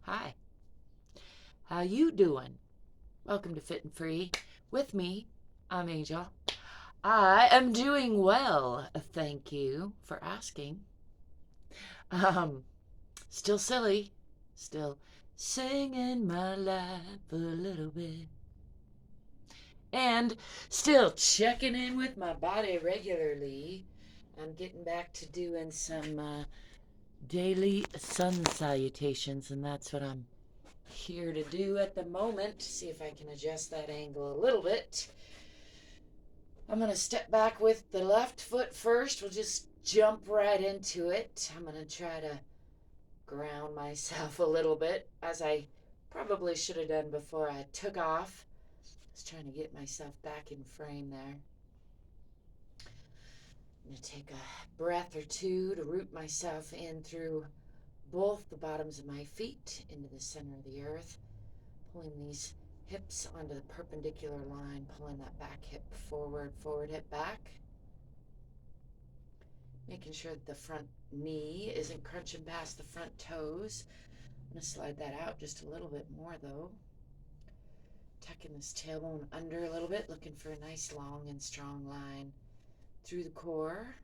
Hi, how you doing? Welcome to Fit and Free. With me, I'm Angel. I am doing well, thank you for asking. Um, Still silly, still singing my life a little bit, and still checking in with my body regularly. I'm getting back to doing some daily sun salutations, and that's what I'm here to do at the moment. See if I can adjust that angle a little bit. I'm going to step back with the left foot first. We'll just jump right into it. I'm going to try to ground myself a little bit, as I probably should have done before I took off. I was trying to get myself back in frame there. I'm going to take a breath or two to root myself in through both the bottoms of my feet into the center of the earth, pulling these hips onto the perpendicular line, pulling that back hip forward, forward hip back. Making sure that the front knee isn't crunching past the front toes. I'm going to slide that out just a little bit more though. Tucking this tailbone under a little bit, looking for a nice long and strong line through the core.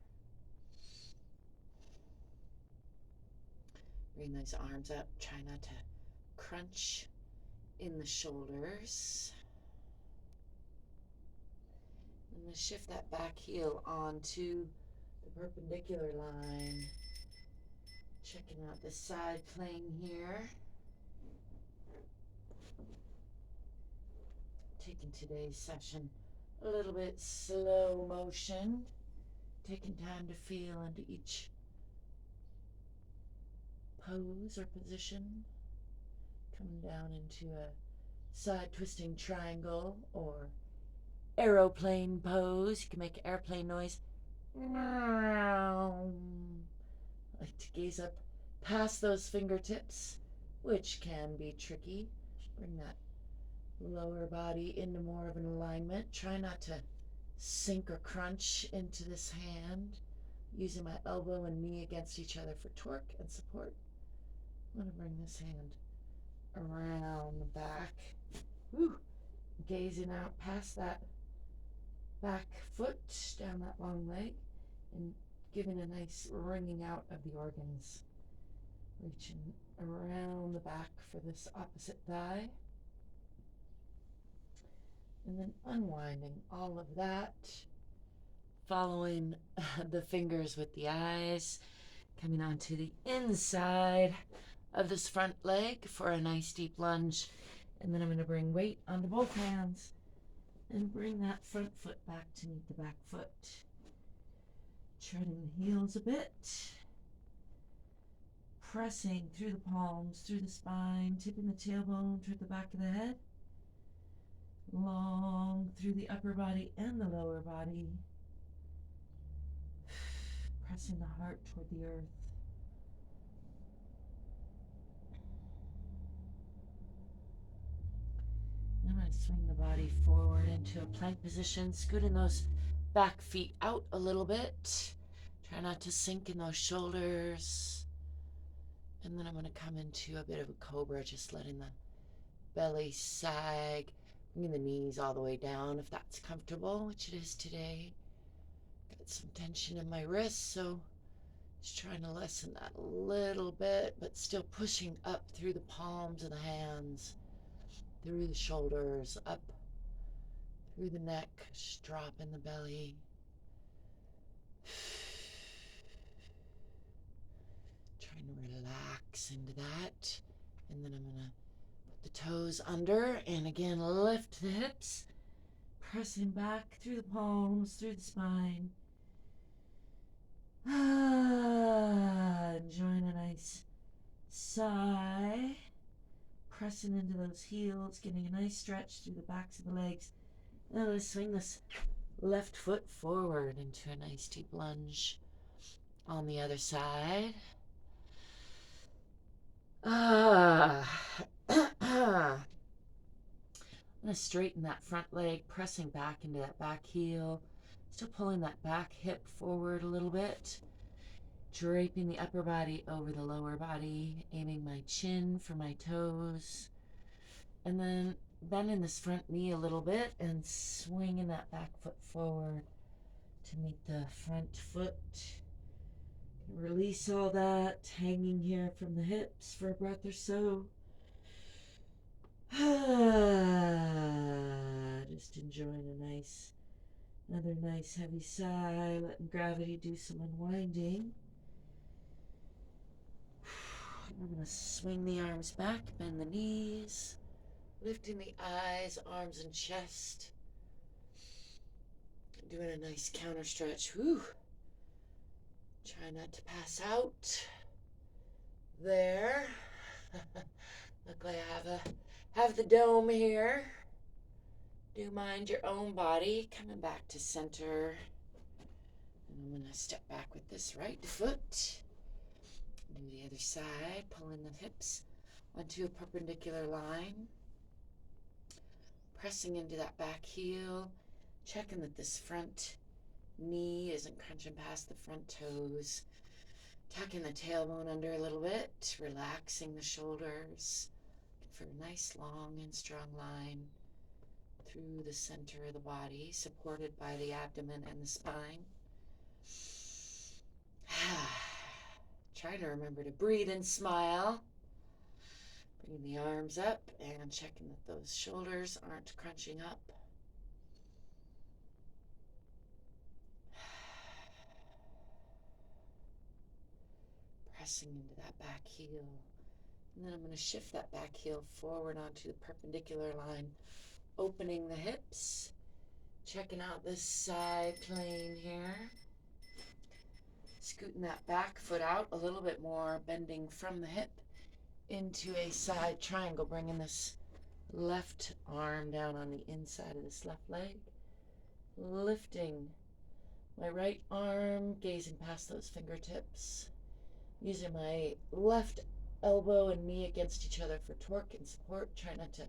Bring those arms up, try not to crunch in the shoulders. I'm going to shift that back heel onto the perpendicular line. Checking out the side plane here. Taking today's session a little bit slow motion. Taking time to feel into each pose or position. Coming down into a side twisting triangle or aeroplane pose. You can make airplane noise. I like to gaze up past those fingertips, which can be tricky. Bring that lower body into more of an alignment. Try not to sink or crunch into this hand. Using my elbow and knee against each other for torque and support. I'm going to bring this hand around the back. Woo. Gazing out past that back foot, down that long leg, and giving a nice wringing out of the organs. Reaching around the back for this opposite thigh. And then unwinding all of that. Following the fingers with the eyes. Coming onto the inside of this front leg for a nice deep lunge. And then I'm going to bring weight onto both hands and bring that front foot back to meet the back foot. Treading the heels a bit. Pressing through the palms, through the spine, tipping the tailbone toward the back of the head. Long through the upper body and the lower body. Pressing the heart toward the earth. I'm going to swing the body forward into a plank position, scooting those back feet out a little bit. Try not to sink in those shoulders. And then I'm going to come into a bit of a cobra, just letting the belly sag, bringing the knees all the way down if that's comfortable, which it is today. Got some tension in my wrists, so just trying to lessen that a little bit, but still pushing up through the palms of the hands, through the shoulders, up through the neck, just drop in the belly. Trying to relax into that. And then I'm going to put the toes under and again lift the hips, pressing back through the palms, through the spine. Enjoying a nice sigh. Pressing into those heels, getting a nice stretch through the backs of the legs. Now let's swing this left foot forward into a nice deep lunge on the other side. I'm going to straighten that front leg, pressing back into that back heel. Still pulling that back hip forward a little bit. Draping the upper body over the lower body, aiming my chin for my toes, and then bending this front knee a little bit and swinging that back foot forward to meet the front foot. Release all that, hanging here from the hips for a breath or so. Just enjoying another nice heavy sigh, letting gravity do some unwinding. I'm going to swing the arms back, bend the knees, lifting the eyes, arms, and chest. Doing a nice counter stretch. Whew. Try not to pass out. There. Luckily I have the dome here. Do mind your own body. Coming back to center. And I'm going to step back with this right foot. Do the other side, pulling the hips onto a perpendicular line. Pressing into that back heel. Checking that this front knee isn't crunching past the front toes. Tucking the tailbone under a little bit. Relaxing the shoulders. For a nice long and strong line through the center of the body, supported by the abdomen and the spine. Trying to remember to breathe and smile. Bringing the arms up and checking that those shoulders aren't crunching up. Pressing into that back heel. And then I'm going to shift that back heel forward onto the perpendicular line, opening the hips, checking out this side plane here. Scooting that back foot out a little bit more, bending from the hip into a side triangle, bringing this left arm down on the inside of this left leg. Lifting my right arm, gazing past those fingertips. Using my left elbow and knee against each other for torque and support. Try not to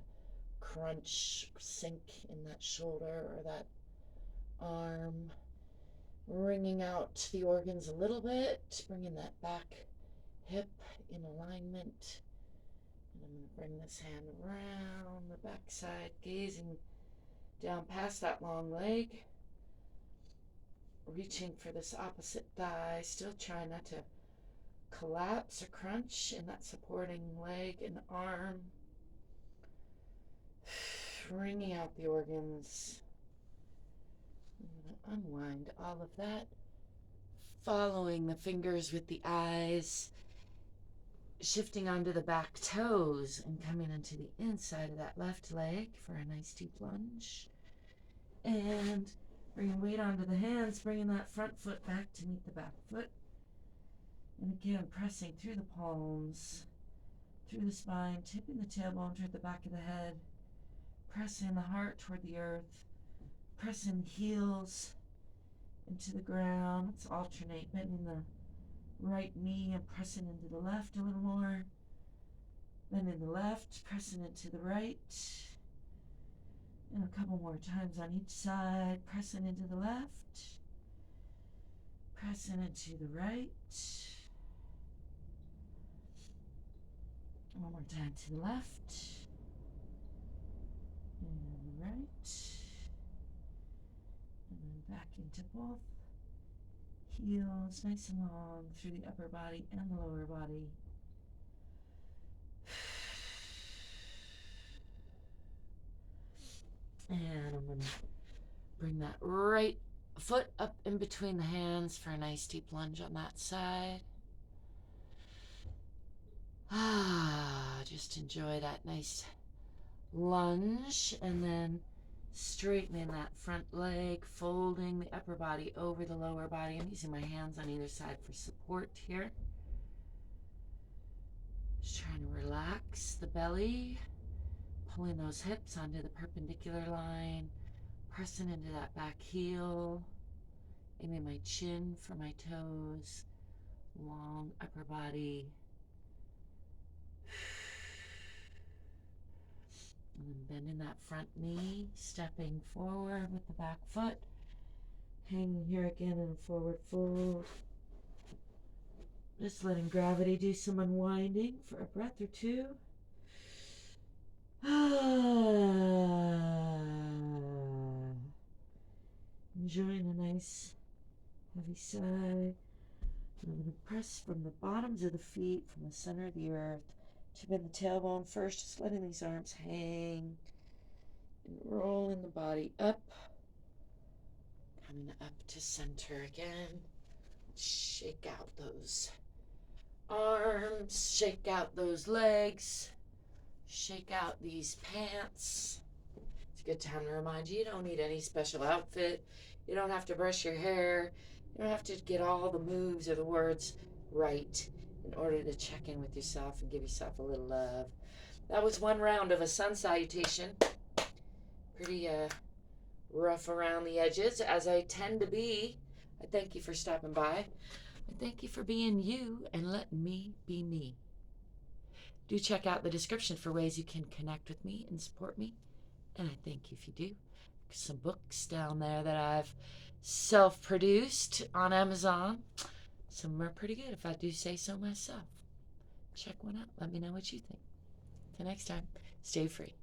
crunch, sink in that shoulder or that arm. Wringing out the organs a little bit, bringing that back hip in alignment. And I'm going to bring this hand around the back side, gazing down past that long leg. Reaching for this opposite thigh, still trying not to collapse or crunch in that supporting leg and arm. Wringing out the organs. I'm going to unwind all of that. Following the fingers with the eyes. Shifting onto the back toes and coming into the inside of that left leg for a nice deep lunge. And bringing weight onto the hands, bringing that front foot back to meet the back foot. And again, pressing through the palms, through the spine, tipping the tailbone toward the back of the head, pressing the heart toward the earth, pressing the heels into the ground. Let's alternate, bending the right knee and pressing into the left a little more. Bending the left, pressing into the right. And a couple more times on each side, pressing into the left, pressing into the right. One more time to the left and the right, and then back into both heels, nice and long through the upper body and the lower body. And I'm going to bring that right foot up in between the hands for a nice deep lunge on that side. Just enjoy that nice lunge, and then straightening that front leg, folding the upper body over the lower body. I'm using my hands on either side for support here. Just trying to relax the belly, pulling those hips onto the perpendicular line, pressing into that back heel, aiming my chin for my toes, long upper body. And then bending that front knee, stepping forward with the back foot, hanging here again in a forward fold. Just letting gravity do some unwinding for a breath or two. Enjoying a nice heavy sigh. I'm going to press from the bottoms of the feet, from the center of the earth, tip in the tailbone first, just letting these arms hang and rolling the body up, coming up to center again. Shake out those arms, shake out those legs, shake out these pants. It's a good time to remind you, you don't need any special outfit. You don't have to brush your hair. You don't have to get all the moves or the words right in order to check in with yourself and give yourself a little love. That was one round of a sun salutation. Pretty rough around the edges, as I tend to be. I thank you for stopping by. I thank you for being you and letting me be me. Do check out the description for ways you can connect with me and support me. And I thank you if you do. Some books down there that I've self-produced on Amazon. Some are pretty good, if I do say so myself. Check one out. Let me know what you think. Till next time, stay free.